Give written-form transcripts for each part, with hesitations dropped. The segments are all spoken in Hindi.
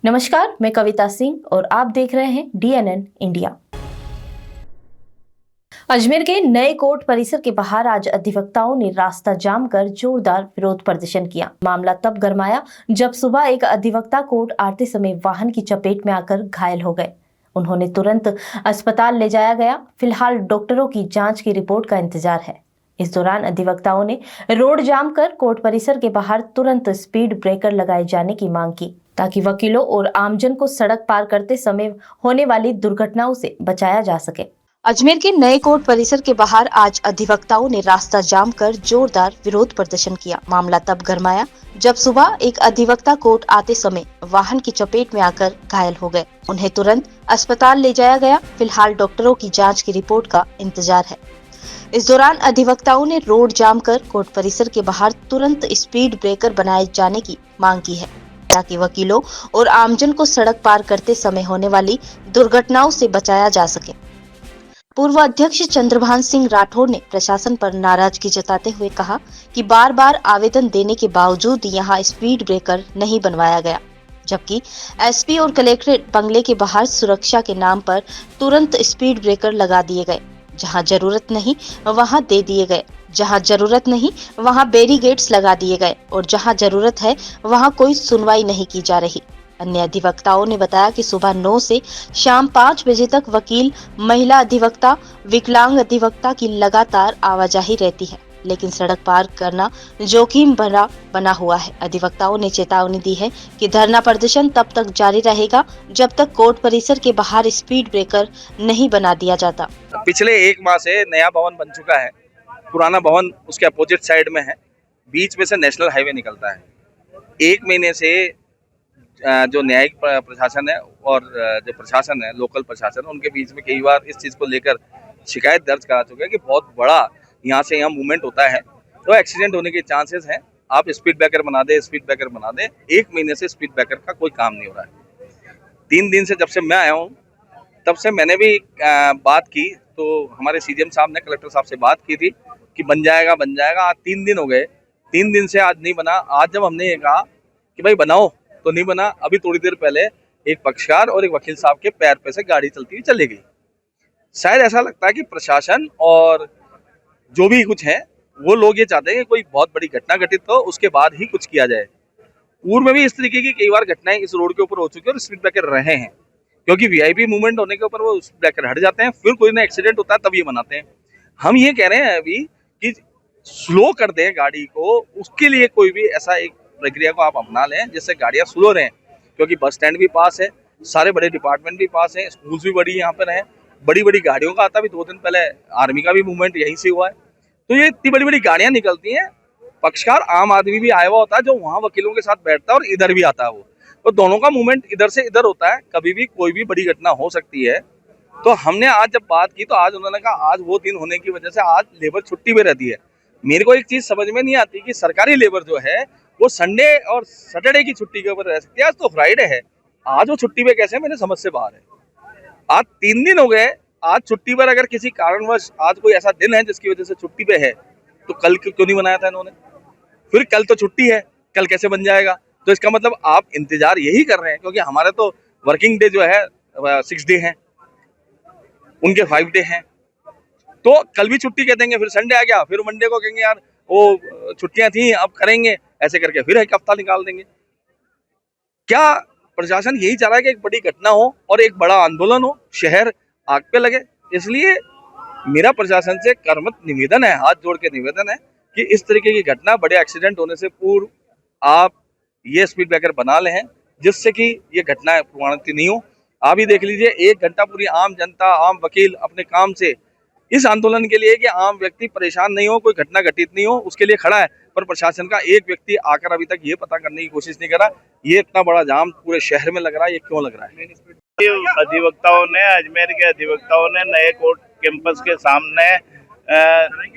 नमस्कार, मैं कविता सिंह और आप देख रहे हैं डीएनएन इंडिया। अजमेर के नए कोर्ट परिसर के बाहर आज अधिवक्ताओं ने रास्ता जाम कर जोरदार विरोध प्रदर्शन किया। मामला तब गरमाया जब सुबह एक अधिवक्ता कोर्ट आते समय वाहन की चपेट में आकर घायल हो गए। उन्होंने तुरंत अस्पताल ले जाया गया। फिलहाल डॉक्टरों की जांच की रिपोर्ट का इंतजार है। इस दौरान अधिवक्ताओं ने रोड जाम कर कोर्ट परिसर के बाहर तुरंत स्पीड ब्रेकर लगाए जाने की मांग की, ताकि वकीलों और आमजन को सड़क पार करते समय होने वाली दुर्घटनाओं से बचाया जा सके। अजमेर के नए कोर्ट परिसर के बाहर आज अधिवक्ताओं ने रास्ता जाम कर जोरदार विरोध प्रदर्शन किया। मामला तब गरमाया जब सुबह एक अधिवक्ता कोर्ट आते समय वाहन की चपेट में आकर घायल हो गए। उन्हें तुरंत अस्पताल ले जाया गया। फिलहाल डॉक्टरों की जांच की रिपोर्ट का इंतजार है। इस दौरान अधिवक्ताओं ने रोड जाम कर कोर्ट परिसर के बाहर तुरंत स्पीड ब्रेकर बनाए जाने की मांग की है, ताकि वकीलों और आमजन को सड़क पार करते समय होने वाली दुर्घटनाओं से बचाया जा सके। पूर्व अध्यक्ष चंद्रभान सिंह राठौर ने प्रशासन पर नाराजगी जताते हुए कहा कि बार बार आवेदन देने के बावजूद यहां स्पीड ब्रेकर नहीं बनवाया गया, जबकि एसपी और कलेक्ट्रेट बंगले के बाहर सुरक्षा के नाम पर तुरंत स्पीड ब्रेकर लगा दिए गए। जहां जरूरत नहीं वहां दे दिए गए, जहां जरूरत नहीं वहां बैरिकेड्स लगा दिए गए और जहां जरूरत है वहां कोई सुनवाई नहीं की जा रही। अन्य अधिवक्ताओं ने बताया कि सुबह 9 से शाम 5 बजे तक वकील, महिला अधिवक्ता, विकलांग अधिवक्ता की लगातार आवाजाही रहती है, लेकिन सड़क पार करना जोखिम भरा बना हुआ है। अधिवक्ताओं ने चेतावनी दी है कि धरना प्रदर्शन तब तक जारी रहेगा जब तक कोर्ट परिसर के बाहर स्पीड ब्रेकर नहीं बना दिया जाता। पिछले 1 माह से नया भवन बन चुका है। पुराना भवन उसके अपोजिट साइड में है। बीच में से नेशनल हाईवे निकलता है। 1 महीने से जो न्यायिक प्रशासन है और जो प्रशासन है, लोकल प्रशासन, उनके बीच में कई बार इस चीज़ को लेकर शिकायत दर्ज करा चुके हैं कि बहुत बड़ा यहाँ से यहाँ मूवमेंट होता है तो एक्सीडेंट होने के चांसेस हैं। आप स्पीड ब्रेकर बना दे, स्पीड ब्रेकर बना दे। 1 महीने से स्पीड ब्रेकर का कोई काम नहीं हो रहा है। 3 दिन से जब से मैं आया हूँ तब से मैंने भी बात की, तो हमारे सीजीएम साहब ने कलेक्टर साहब से बात की थी कि बन जाएगा बन जाएगा। आज 3 दिन हो गए, 3 दिन से आज नहीं बना। आज जब हमने ये कहा कि भाई बनाओ तो नहीं बना। अभी थोड़ी देर पहले एक पक्षकार और एक वकील साहब के पैर पे से गाड़ी चलती हुई चली गई। शायद ऐसा लगता है कि प्रशासन और जो भी कुछ है वो लोग ये चाहते हैं कि कोई बहुत बड़ी घटना घटित हो, उसके बाद ही कुछ किया जाए। पूर्व में भी इस तरीके की कई बार घटनाएं इस रोड के ऊपर हो चुकी है और स्पीड ब्रेकर रहे हैं, क्योंकि वीआईपी मूवमेंट होने के ऊपर वो ब्रेकर हट जाते हैं, फिर कोई ना एक्सीडेंट होता है तब ये बनाते हैं। हम ये कह रहे हैं अभी कि स्लो कर दें गाड़ी को, उसके लिए कोई भी ऐसा एक प्रक्रिया को आप अपना लें जिससे गाड़ियाँ स्लो रहें, क्योंकि बस स्टैंड भी पास है, सारे बड़े डिपार्टमेंट भी पास हैं, स्कूल्स भी बड़ी यहाँ पर हैं, बड़ी बड़ी गाड़ियों का आता भी। 2 दिन पहले आर्मी का भी मूवमेंट यहीं से हुआ है। तो ये इतनी बड़ी बड़ी गाड़ियाँ निकलती हैं। पक्षकार आम आदमी भी आया हुआ होता है जो वहाँ वकीलों के साथ बैठता है और इधर भी आता है वो, तो दोनों का मूवमेंट इधर से इधर होता है। कभी भी कोई भी बड़ी घटना हो सकती है। तो हमने आज जब बात की तो आज उन्होंने कहा आज वो दिन होने की वजह से आज लेबर छुट्टी पे रहती है। मेरे को एक चीज समझ में नहीं आती कि सरकारी लेबर जो है वो संडे और सैटरडे की छुट्टी के ऊपर रह सकती है। आज तो फ्राइडे है, आज वो छुट्टी पे कैसे, मेरे समझ से बाहर है। आज 3 दिन हो गए, आज छुट्टी पर अगर किसी कारणवश आज कोई ऐसा दिन है जिसकी वजह से छुट्टी पे है तो कल क्यों नहीं बनाया था इन्होंने? फिर कल तो छुट्टी है, कल कैसे बन जाएगा? तो इसका मतलब आप इंतजार यही कर रहे हैं, क्योंकि हमारे तो वर्किंग डे जो है 6 डे हैं, उनके 5 डे हैं। तो कल भी छुट्टी कह देंगे, फिर संडे आ गया, फिर मंडे को कहेंगे यार वो छुट्टियां थी अब करेंगे, ऐसे करके फिर एक हफ्ता निकाल देंगे। क्या प्रशासन यही चाह रहा है कि एक बड़ी घटना हो और एक बड़ा आंदोलन हो, शहर आग पे लगे? इसलिए मेरा प्रशासन से करमत निवेदन है, हाथ जोड़ के निवेदन है कि इस तरीके की घटना, बड़े एक्सीडेंट होने से पूर्व आप ये स्पीड ब्रेकर बना ले हैं जिससे कि ये घटना प्रमाणित नहीं हो। आप ही देख लीजिए, 1 घंटा पूरी आम जनता, आम वकील अपने काम से इस आंदोलन के लिए कि आम व्यक्ति परेशान नहीं हो, कोई घटना घटित नहीं हो, उसके लिए खड़ा है। पर प्रशासन का एक व्यक्ति आकर अभी तक ये पता करने की कोशिश नहीं करा ये इतना बड़ा जाम पूरे शहर में लग रहा है, ये क्यों लग रहा है? अधिवक्ताओं ने, अजमेर के अधिवक्ताओं ने नए कोर्ट कैंपस के सामने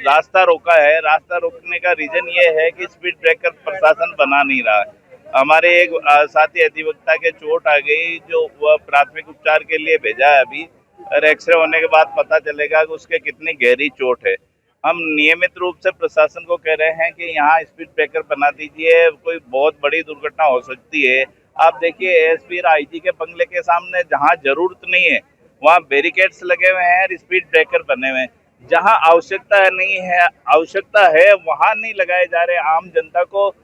रास्ता रोका है। रास्ता रोकने का रीजन ये है कि स्पीड ब्रेकर प्रशासन बना नहीं रहा है। हमारे एक साथी अधिवक्ता के चोट आ गई, जो वह प्राथमिक उपचार के लिए भेजा है अभी, और एक्सरे होने के बाद पता चलेगा कि उसके कितनी गहरी चोट है। हम नियमित रूप से प्रशासन को कह रहे हैं कि यहाँ स्पीड ब्रेकर बना दीजिए, कोई बहुत बड़ी दुर्घटना हो सकती है। आप देखिए एएसपी और आईजी के बंगले के सामने जहां जरूरत नहीं है वहां बैरिकेड्स लगे हुए हैं और स्पीड ब्रेकर बने हुए हैं। जहां आवश्यकता है वहां नहीं लगाए जा रहे। आम जनता को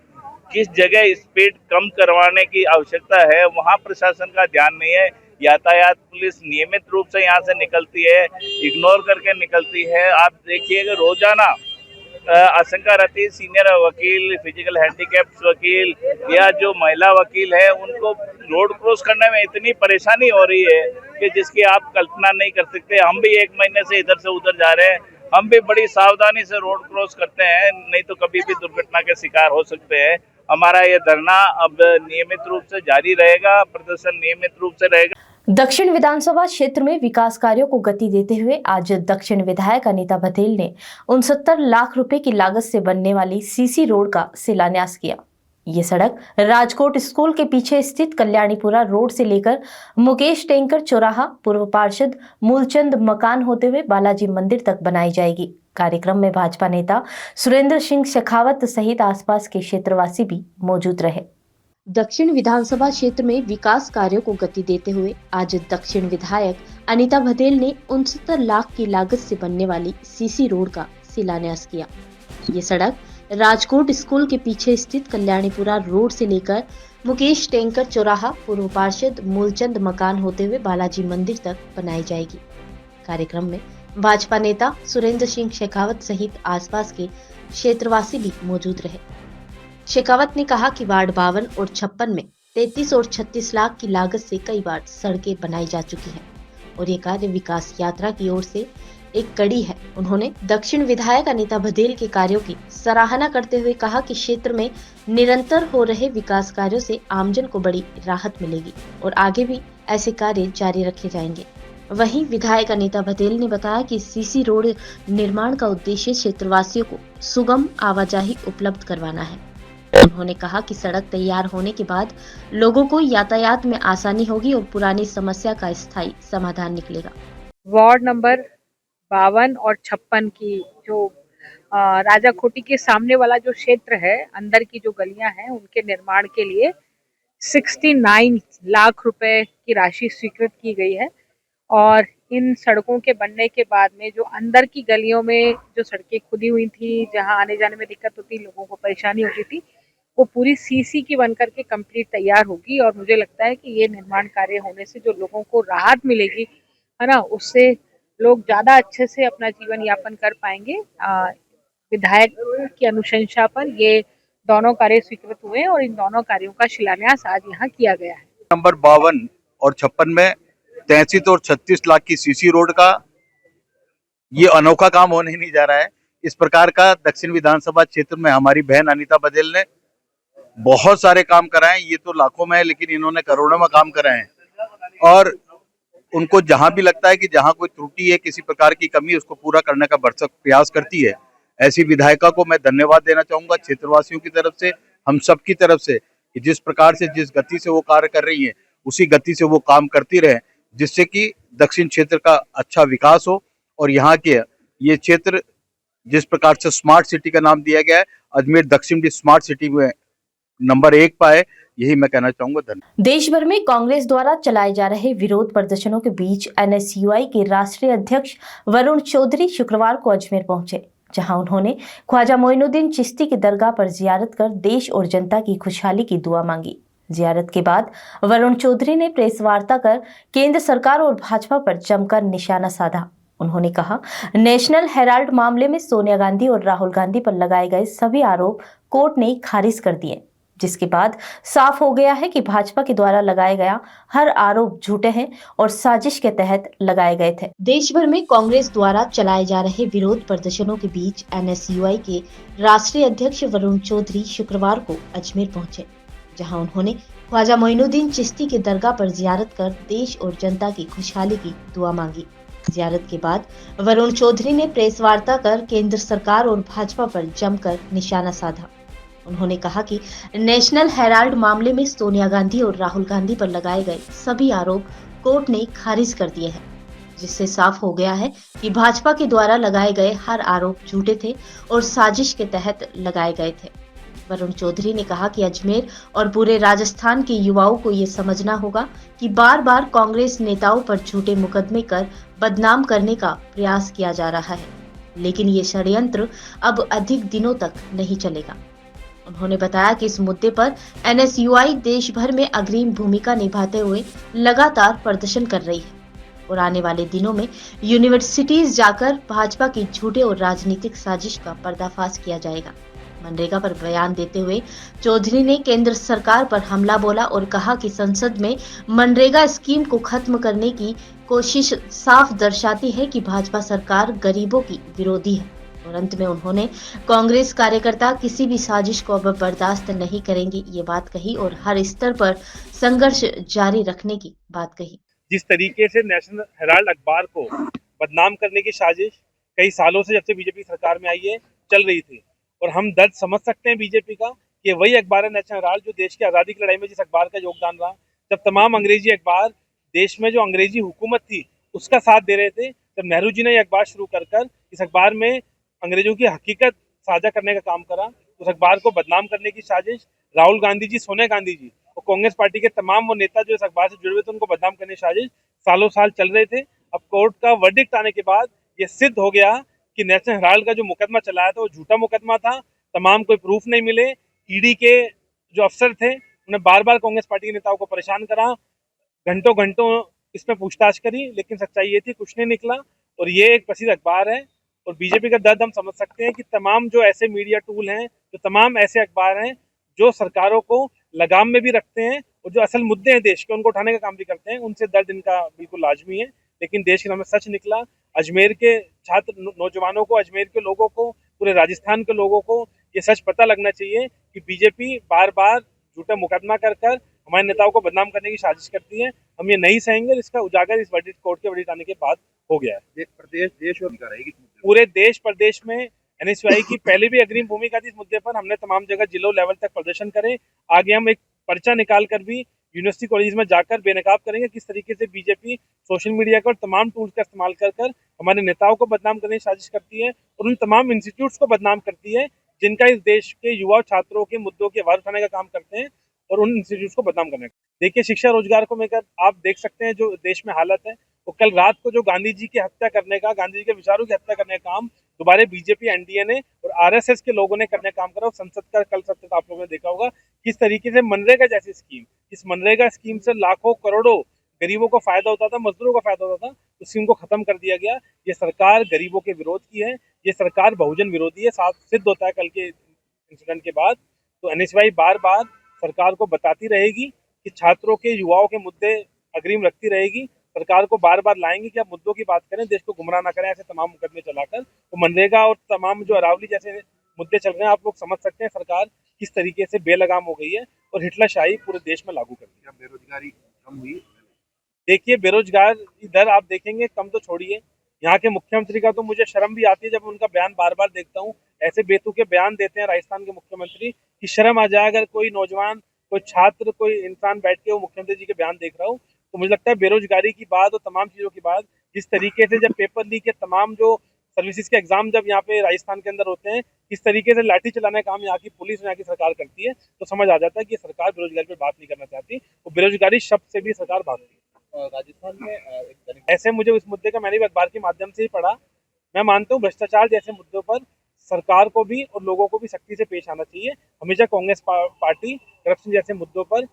किस जगह स्पीड कम करवाने की आवश्यकता है वहां प्रशासन का ध्यान नहीं है। यातायात पुलिस नियमित रूप से यहाँ से निकलती है, इग्नोर करके निकलती है। आप देखिएगा रोजाना आशंका रहती है सीनियर वकील, फिजिकल हैंडीकैप्ड वकील या जो महिला वकील है उनको रोड क्रॉस करने में इतनी परेशानी हो रही है कि जिसकी आप कल्पना नहीं कर सकते। हम भी 1 महीने से इधर से उधर जा रहे हैं, हम भी बड़ी सावधानी से रोड क्रॉस करते हैं, नहीं तो कभी भी दुर्घटना के शिकार हो सकते हैं। हमारा ये धरना अब नियमित रूप से जारी रहेगा, प्रदर्शन नियमित रूप से रहेगा। दक्षिण विधानसभा क्षेत्र में विकास कार्यों को गति देते हुए आज दक्षिण विधायक अनीता बघेल ने 69 लाख रुपए की लागत से बनने वाली सीसी रोड का शिलान्यास किया। ये सड़क राजकोट स्कूल के पीछे स्थित कल्याणीपुरा रोड से लेकर मुकेश टेंकर चौराहा, पूर्व पार्षद मूलचंद मकान होते हुए बालाजी मंदिर तक बनाई जाएगी। कार्यक्रम में भाजपा नेता सुरेंद्र सिंह शेखावत सहित आसपास के क्षेत्रवासी भी मौजूद रहे। दक्षिण विधानसभा क्षेत्र में विकास कार्यों को गति देते हुए आज दक्षिण विधायक अनीता बघेल ने 69 लाख की लागत से बनने वाली सीसी रोड का शिलान्यास किया। ये सड़क राजकोट स्कूल के पीछे स्थित कल्याणीपुरा रोड से लेकर मुकेश टेंकर चौराहा, पूर्व पार्षद मूलचंद मकान होते हुए बालाजी मंदिर तक बनाई जाएगी। कार्यक्रम में भाजपा नेता सुरेंद्र सिंह शेखावत सहित आसपास के क्षेत्रवासी भी मौजूद रहे। शेखावत ने कहा कि वार्ड 52 और 56 में 33 और 36 लाख की लागत से कई बार सड़कें बनाई जा चुकी हैं और ये कार्य विकास यात्रा की ओर से एक कड़ी है। उन्होंने दक्षिण विधायक अनीता बघेल के कार्यों की सराहना करते हुए कहा कि क्षेत्र में निरंतर हो रहे विकास कार्यों से आमजन को बड़ी राहत मिलेगी और आगे भी ऐसे कार्य जारी रखे जाएंगे। वहीं विधायक अनीता बघेल ने बताया कि सीसी रोड निर्माण का उद्देश्य क्षेत्रवासियों को सुगम आवाजाही उपलब्ध करवाना है। उन्होंने कहा कि सड़क तैयार होने के बाद लोगों को यातायात में आसानी होगी और पुरानी समस्या का स्थायी समाधान निकलेगा। वार्ड नंबर 52 और 56 की जो राजा खोटी के सामने वाला जो क्षेत्र है, अंदर की जो गलियां हैं, उनके निर्माण के लिए 69 लाख रुपए की राशि स्वीकृत की गई है और इन सड़कों के बनने के बाद में जो अंदर की गलियों में जो सड़कें खुदी हुई थी, जहां आने जाने में दिक्कत होती, लोगों को परेशानी होती थी, वो पूरी सीसी की बनकर के कंप्लीट तैयार होगी और मुझे लगता है कि ये निर्माण कार्य होने से जो लोगों को राहत मिलेगी, है ना, उससे लोग ज़्यादा अच्छे से अपना जीवन यापन कर पाएंगे। विधायक की अनुशंसा पर ये दोनों कार्य स्वीकृत हुए और इन दोनों कार्यों का शिलान्यास आज यहाँ किया गया है। नंबर 52 और 56 में 33 और 36 लाख की सीसी रोड का ये अनोखा काम होने नहीं जा रहा है। इस प्रकार का दक्षिण विधानसभा क्षेत्र में हमारी बहन अनीता बघेल ने बहुत सारे काम कराए। ये तो लाखों में है, लेकिन इन्होंने करोड़ों में काम कराए हैं और उनको जहां भी लगता है कि जहां कोई त्रुटि है, किसी प्रकार की कमी है, उसको पूरा करने का भरसक प्रयास करती है। ऐसी विधायिका को मैं धन्यवाद देना चाहूंगा क्षेत्रवासियों की तरफ से, हम सब की तरफ से, कि जिस प्रकार से, जिस गति से वो कार्य कर रही है, उसी गति से वो काम करती रहे, जिससे कि दक्षिण क्षेत्र का अच्छा विकास हो और यहाँ के ये क्षेत्र जिस प्रकार से स्मार्ट सिटी का नाम दिया गया है, अजमेर दक्षिण भी स्मार्ट सिटी में नंबर 1 पाए, यही मैं कहना चाहूंगा। धन्यवाद। देश भर में कांग्रेस द्वारा चलाए जा रहे विरोध प्रदर्शनों के बीच एनएसयूआई के राष्ट्रीय अध्यक्ष वरुण चौधरी शुक्रवार को अजमेर पहुंचे, जहां उन्होंने ख्वाजा मोइनुद्दीन चिश्ती की दरगाह पर जियारत कर देश और जनता की खुशहाली की दुआ मांगी। जियारत के बाद वरुण चौधरी ने प्रेस वार्ता कर केंद्र सरकार और भाजपा पर जमकर निशाना साधा। उन्होंने कहा, नेशनल हेराल्ड मामले में सोनिया गांधी और राहुल गांधी पर लगाए गए सभी आरोप कोर्ट ने खारिज कर दिए, जिसके बाद साफ हो गया है कि भाजपा के द्वारा लगाया गया हर आरोप झूठे हैं और साजिश के तहत लगाए गए थे। देश भर में कांग्रेस द्वारा चलाए जा रहे विरोध प्रदर्शनों के बीच एनएसयूआई के राष्ट्रीय अध्यक्ष वरुण चौधरी शुक्रवार को अजमेर पहुंचे, जहां उन्होंने ख्वाजा मोइनुद्दीन चिश्ती की दरगाह पर जियारत कर देश और जनता की खुशहाली की दुआ मांगी। जियारत के बाद वरुण चौधरी ने प्रेस वार्ता कर केंद्र सरकार और भाजपा पर जमकर निशाना साधा। उन्होंने कहा कि नेशनल हेराल्ड मामले में सोनिया गांधी और राहुल गांधी पर लगाए गए सभी आरोप कोर्ट ने खारिज कर दिए हैं, जिससे साफ हो गया है कि भाजपा के द्वारा लगाए गए हर आरोप झूठे थे और साजिश के तहत लगाए गए थे। वरुण चौधरी ने कहा कि अजमेर और पूरे राजस्थान के युवाओं को ये समझना होगा कि बार बार कांग्रेस नेताओं पर झूठे मुकदमे कर बदनाम करने का प्रयास किया जा रहा है, लेकिन ये षड्यंत्र अब अधिक दिनों तक नहीं चलेगा। उन्होंने बताया कि इस मुद्दे पर एनएसयूआई देश भर में अग्रिम भूमिका निभाते हुए लगातार प्रदर्शन कर रही है और आने वाले दिनों में यूनिवर्सिटीज जाकर भाजपा की झूठे और राजनीतिक साजिश का पर्दाफाश किया जाएगा। मनरेगा पर बयान देते हुए चौधरी ने केंद्र सरकार पर हमला बोला और कहा कि संसद में मनरेगा स्कीम को खत्म करने की कोशिश साफ दर्शाती है कि भाजपा सरकार गरीबों की विरोधी है। और अंत में उन्होंने कांग्रेस कार्यकर्ता किसी भी साजिश को अब बर्दाश्त नहीं करेंगे, ये बात कही और हर स्तर पर संघर्ष जारी रखने की बात कही। जिस तरीके से नेशनल हेराल्ड अखबार को बदनाम करने की साजिश कई सालों से, जब से बीजेपी सरकार में आई है, चल रही थी, और हम दर्द समझ सकते हैं बीजेपी का कि वही अखबार है नेशनल हेराल्ड जो देश की आज़ादी की लड़ाई में जिस अखबार का योगदान रहा, जब तमाम अंग्रेजी अखबार देश में जो अंग्रेजी हुकूमत थी उसका साथ दे रहे थे, जब नेहरू जी ने यह अखबार शुरू कर इस अखबार में अंग्रेजों की हकीकत साझा करने का काम करा, उस अखबार को बदनाम करने की साजिश राहुल गांधी जी, सोनिया गांधी जी और कांग्रेस पार्टी के तमाम वो नेता जो इस अखबार से जुड़े हुए थे उनको बदनाम करने की साजिश सालों साल चल रहे थे। अब कोर्ट का वर्डिक्ट आने के बाद ये सिद्ध हो गया कि नेशनल हेराल्ड का जो मुकदमा चलाया था वो झूठा मुकदमा था, तमाम कोई प्रूफ नहीं मिले। ईडी के जो अफसर थे उन्हें बार बार कांग्रेस पार्टी के नेताओं को परेशान करा, घंटों घंटों इसमें पूछताछ करी, लेकिन सच्चाई ये थी कुछ नहीं निकला। और ये एक प्रसिद्ध अखबार है और बीजेपी का दर्द हम समझ सकते हैं कि तमाम जो ऐसे मीडिया टूल हैं, जो तमाम ऐसे अखबार हैं जो सरकारों को लगाम में भी रखते हैं और जो असल मुद्दे हैं देश के उनको उठाने का काम भी करते हैं, उनसे दर्द इनका बिल्कुल लाजमी है। लेकिन देश के नाम में सच निकला। अजमेर के छात्र नौजवानों को, अजमेर के लोगों को, पूरे राजस्थान के लोगों को ये सच पता लगना चाहिए कि बीजेपी बार बार झूठा मुकदमा कर हमारे नेताओं को बदनाम करने की साजिश करती है। हम ये नहीं सहेंगे। इसका उजागर इस वर्डिक्ट कोर्ट के वर्डिक्ट आने के बाद हो गया है। देश और रहेगी पूरे देश प्रदेश में एनएसयूआई की पहले भी अग्रिम भूमिका थी इस मुद्दे पर। हमने तमाम जगह जिलों लेवल तक प्रदर्शन करे। आगे हम एक पर्चा निकाल कर भी यूनिवर्सिटी कॉलेज में जाकर बेनकाब करेंगे किस तरीके से बीजेपी सोशल मीडिया का और तमाम टूल्स का इस्तेमाल कर हमारे नेताओं को बदनाम करने की साजिश करती है और उन तमाम इंस्टीट्यूट्स को बदनाम करती है जिनका इस देश के युवा छात्रों के मुद्दों की आवाज उठाने का काम करते हैं और उन इंस्टीट्यूट्स को बदनाम करने का। देखिए, शिक्षा रोजगार को लेकर आप देख सकते हैं जो देश में हालत है। वो कल रात को जो गांधी जी की हत्या करने का, गांधी जी के विचारों की हत्या करने का काम दोबारा बीजेपी, एनडीए ने और आरएसएस के लोगों ने करने का काम करा। संसद का कल सत्र आप लोगों ने देखा होगा किस तरीके से मनरेगा जैसी स्कीम, इस मनरेगा स्कीम से लाखों करोड़ों गरीबों को फायदा होता था, मजदूरों को फायदा होता था, उस स्कीम को खत्म कर दिया गया। ये सरकार गरीबों के विरोध की है, ये सरकार बहुजन विरोधी है। साथ सिद्ध होता है कल के इंसिडेंट के बाद। तो एनएसयूआई बार बार सरकार को बताती रहेगी कि छात्रों के, युवाओं के मुद्दे अग्रिम रखती रहेगी। सरकार को बार बार लाएंगे कि आप मुद्दों की बात करें, देश को गुमराह ना करें ऐसे तमाम मुकदमे चलाकर। तो मनरेगा और तमाम जो अरावली जैसे मुद्दे चल रहे हैं, आप लोग समझ सकते हैं सरकार किस तरीके से बेलगाम हो गई है और हिटलरशाही पूरे देश में लागू कर दी है। बेरोजगारी कम हुई? देखिए, बेरोजगार दर आप देखेंगे कम तो छोड़िए, यहाँ के मुख्यमंत्री का तो मुझे शर्म भी आती है जब उनका बयान बार बार देखता हूँ। ऐसे बेतुके बयान देते हैं राजस्थान के मुख्यमंत्री कि शर्म आ जाए। अगर कोई नौजवान, कोई छात्र, कोई इंसान बैठ के वो मुख्यमंत्री जी के बयान देख रहा हूँ तो मुझे लगता है बेरोजगारी की बात और तमाम चीज़ों की बात, जिस तरीके से जब पेपर लीक के तमाम जो सर्विसेज के एग्जाम जब यहाँ पे राजस्थान के अंदर होते हैं, किस तरीके से लाठी चलाने का काम यहाँ की पुलिस और यहाँ की सरकार करती है, तो समझ आ जाता है कि सरकार बेरोजगारी पर बात नहीं करना चाहती। वो बेरोजगारी शब्द से भी सरकार भागती है। राजस्थान में ऐसे मुझे उस मुद्दे का मैंने भी अखबार के माध्यम से ही पढ़ा। मैं मानता हूँ भ्रष्टाचार जैसे मुद्दों पर सरकार को भी और लोगों को भी सख्ती से पेश आना चाहिए। हमेशा कांग्रेस पार्टी करप्शन जैसे मुद्दों पर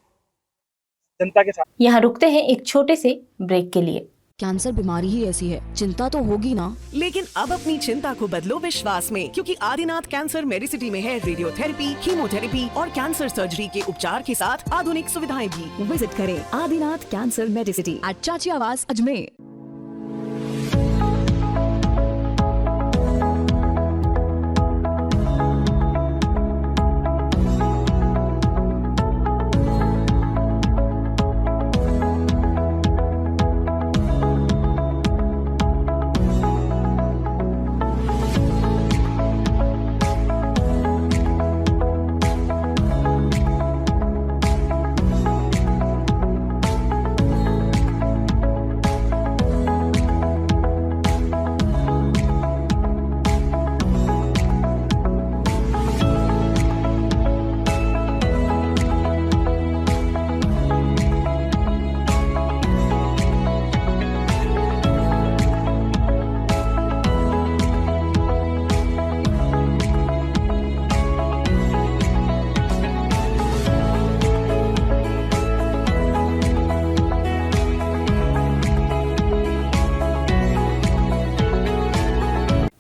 जनता के साथ। यहाँ रुकते हैं एक छोटे से ब्रेक के लिए। कैंसर बीमारी ही ऐसी है, चिंता तो होगी ना। लेकिन अब अपनी चिंता को बदलो विश्वास में, क्योंकि आदिनाथ कैंसर मेडिसिटी में है रेडियोथेरेपी, कीमोथेरेपी और कैंसर सर्जरी के उपचार के साथ आधुनिक सुविधाएं भी। विजिट करें आदिनाथ कैंसर मेडिसिटी एट चाची आवास अजमेर।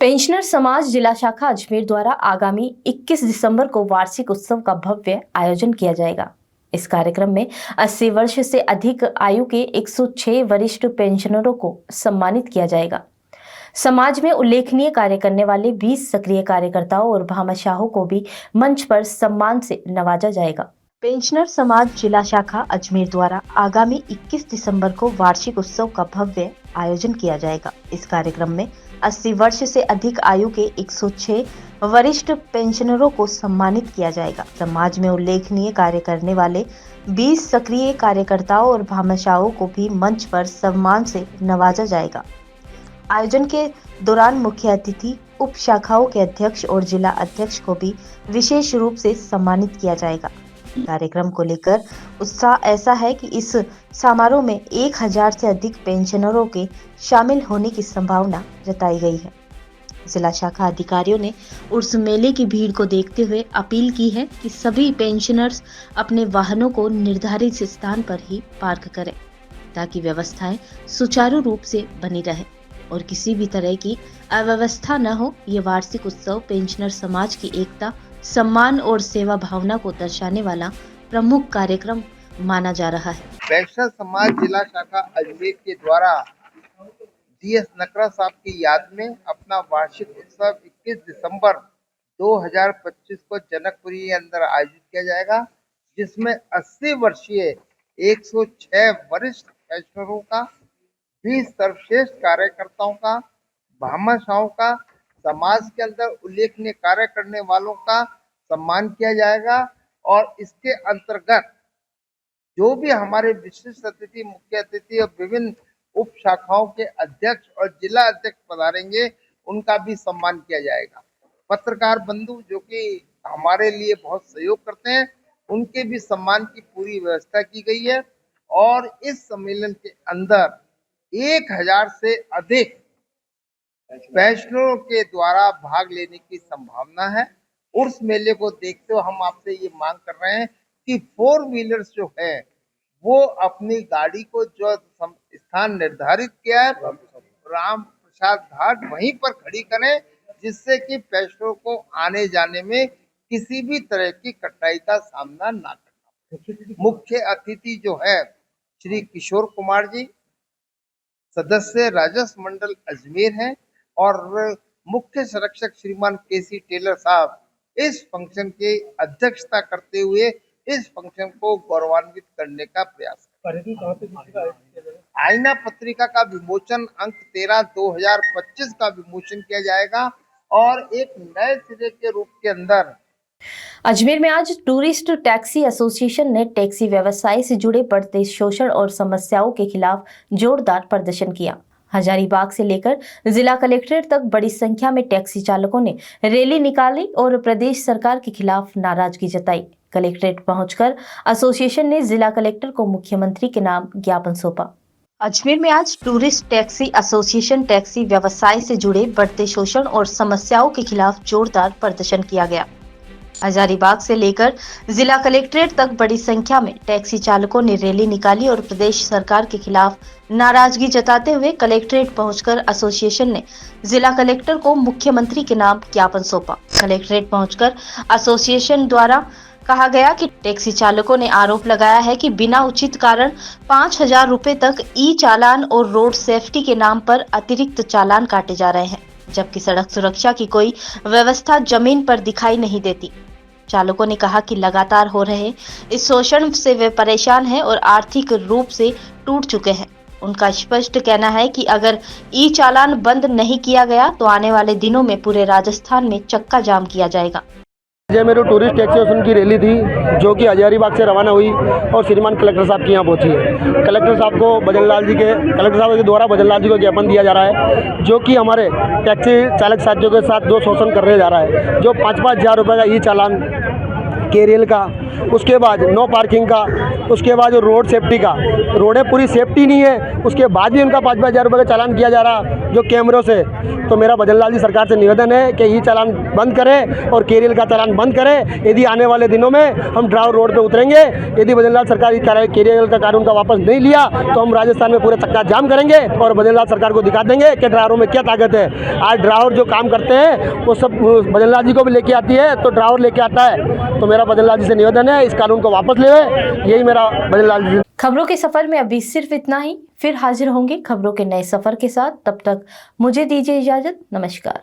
पेंशनर समाज जिला शाखा अजमेर द्वारा आगामी 21 दिसंबर को वार्षिक उत्सव का भव्य आयोजन किया जाएगा। इस कार्यक्रम में 80 वर्ष से अधिक आयु के 106 वरिष्ठ पेंशनरों को सम्मानित किया जाएगा। समाज में उल्लेखनीय कार्य करने वाले 20 सक्रिय कार्यकर्ताओं और भामाशाहों को भी मंच पर सम्मान से नवाजा जाएगा। पेंशनर समाज जिला शाखा अजमेर द्वारा आगामी 21 दिसंबर को वार्षिक उत्सव का भव्य आयोजन किया जाएगा। इस कार्यक्रम में 80 वर्ष से अधिक आयु के 106 वरिष्ठ पेंशनरों को सम्मानित किया जाएगा। समाज में उल्लेखनीय कार्य करने वाले 20 सक्रिय कार्यकर्ताओं और भामाशाहों को भी मंच पर सम्मान से नवाजा जाएगा। आयोजन के दौरान मुख्य अतिथि, उप शाखाओं के अध्यक्ष और जिला अध्यक्ष को भी विशेष रूप से सम्मानित किया जाएगा। कार्यक्रम को लेकर उत्साह ऐसा है कि इस समारोह में 1000 से अधिक पेंशनरों के शामिल होने की संभावना जताई गई है। जिला शाखा अधिकारियों ने उर्स मेले की भीड़ को देखते हुए अपील की है कि सभी पेंशनर्स अपने वाहनों को निर्धारित स्थान पर ही पार्क करें ताकि व्यवस्थाएं सुचारू रूप से बनी रहे और किसी भी तरह की अव्यवस्था न हो। ये वार्षिक उत्सव पेंशनर समाज की एकता, सम्मान और सेवा भावना को दर्शाने वाला प्रमुख कार्यक्रम माना जा रहा है। पेंशनर समाज जिला शाखा अजमेर के द्वारा DS नकरा साहब की याद में अपना वार्षिक उत्सव 21 दिसंबर 2025 को जनकपुरी के अंदर आयोजित किया जाएगा, जिसमें 80 वर्षीय 106 वरिष्ठ पेंशनरों का, 20 सर्वश्रेष्ठ कार्यकर्ताओं का, भामाशाहों का, समाज के अंदर उल्लेखनीय कार्य करने वालों का सम्मान किया जाएगा। और इसके अंतर्गत जो भी हमारे विशिष्ट अतिथि, मुख्य अतिथि और विभिन्न उप शाखाओं के अध्यक्ष और जिला अध्यक्ष पधारेंगे, उनका भी सम्मान किया जाएगा। पत्रकार बंधु जो कि हमारे लिए बहुत सहयोग करते हैं, उनके भी सम्मान की पूरी व्यवस्था की गई है। और इस सम्मेलन के अंदर 1000 से अधिक पेंशनरों के द्वारा भाग लेने की संभावना है। उर्स मेले को देखते हुए हम आपसे ये मांग कर रहे हैं कि 4 व्हीलर्स जो है वो अपनी गाड़ी को जो स्थान निर्धारित किया है राम प्रसाद घाट, वहीं पर खड़ी करें, जिससे कि पेंशनरों को आने जाने में किसी भी तरह की कठिनाई का सामना ना करना। मुख्य अतिथि जो है श्री किशोर कुमार जी, सदस्य राजस्व मंडल अजमेर हैं, और मुख्य संरक्षक श्रीमान KC टेलर साहब इस फंक्शन के अध्यक्षता करते हुए इस फंक्शन को गौरवान्वित करने का प्रयास करें। आईना पत्रिका का विमोचन अंक 13/2025 का विमोचन किया जाएगा और एक नए सिरे के रूप के अंदर अजमेर में आज टूरिस्ट टैक्सी एसोसिएशन ने टैक्सी व्यवसाय से जुड़े बढ़ते शोषण और समस्याओं के खिलाफ जोरदार प्रदर्शन किया। हजारीबाग से लेकर जिला कलेक्ट्रेट तक बड़ी संख्या में टैक्सी चालकों ने रैली निकाली और प्रदेश सरकार के खिलाफ नाराजगी जताई। कलेक्ट्रेट पहुंचकर एसोसिएशन ने जिला कलेक्टर को मुख्यमंत्री के नाम ज्ञापन सौंपा। अजमेर में आज टूरिस्ट टैक्सी एसोसिएशन टैक्सी व्यवसाय से जुड़े बढ़ते शोषण और समस्याओं के खिलाफ जोरदार प्रदर्शन किया गया। हजारीबाग से लेकर जिला कलेक्ट्रेट तक बड़ी संख्या में टैक्सी चालकों ने रैली निकाली और प्रदेश सरकार के खिलाफ नाराजगी जताते हुए कलेक्ट्रेट पहुंचकर एसोसिएशन ने जिला कलेक्टर को मुख्यमंत्री के नाम ज्ञापन सौंपा। कलेक्ट्रेट पहुंचकर एसोसिएशन द्वारा कहा गया कि टैक्सी चालकों ने आरोप लगाया है कि बिना उचित कारण 5000 रुपए तक ई चालान और रोड सेफ्टी के नाम पर अतिरिक्त चालान काटे जा रहे हैं, जबकि सड़क सुरक्षा की कोई व्यवस्था जमीन पर दिखाई नहीं देती। चालकों ने कहा कि लगातार हो रहे इस शोषण से वे परेशान हैं और आर्थिक रूप से टूट चुके हैं। उनका स्पष्ट कहना है कि अगर ई चालान बंद नहीं किया गया तो आने वाले दिनों में पूरे राजस्थान में चक्का जाम किया जाएगा। ये मेरी टूरिस्ट एसोसिएशन की रैली थी जो कि हजारीबाग से रवाना हुई और श्रीमान कलेक्टर साहब के यहाँ पहुंची है। कलेक्टर साहब को कलेक्टर साहब के द्वारा भजनलाल जी को ज्ञापन दिया जा रहा है, जो कि हमारे टैक्सी चालक साथियों के साथ जो शोषण करने जा रहा है। जो 5-5 हज़ार रुपये का ई चालान केरियल का, उसके बाद नो पार्किंग का, उसके बाद रोड सेफ्टी का, रोडें पूरी सेफ्टी नहीं है, उसके बाद भी उनका 5-5 हज़ार रुपये का चालान किया जा रहा जो कैमरों से। तो मेरा भजनलाल जी सरकार से निवेदन है कि ये चालान बंद करें और केरियल का चालान बंद करें। यदि आने वाले दिनों में हम ड्राइवर रोड पे उतरेंगे, यदि भजनलाल सरकार केरियल का कानून का वापस नहीं लिया तो हम राजस्थान में पूरे चक्का जाम करेंगे और भजनलाल सरकार को दिखा देंगे कि ड्राइवरों में क्या ताकत है। आज ड्राइवर जो काम करते हैं वो सब भजनलाल जी को भी लेके आती है, तो ड्राइवर लेके आता है। तो मेरा भजनलाल जी से निवेदन है इस कानून को वापस ले, यही मेरा भजनलाल जी। खबरों के सफर में अभी सिर्फ इतना ही। फिर हाजिर होंगे खबरों के नए सफर के साथ। तब तक मुझे दीजिए इजाजत। नमस्कार।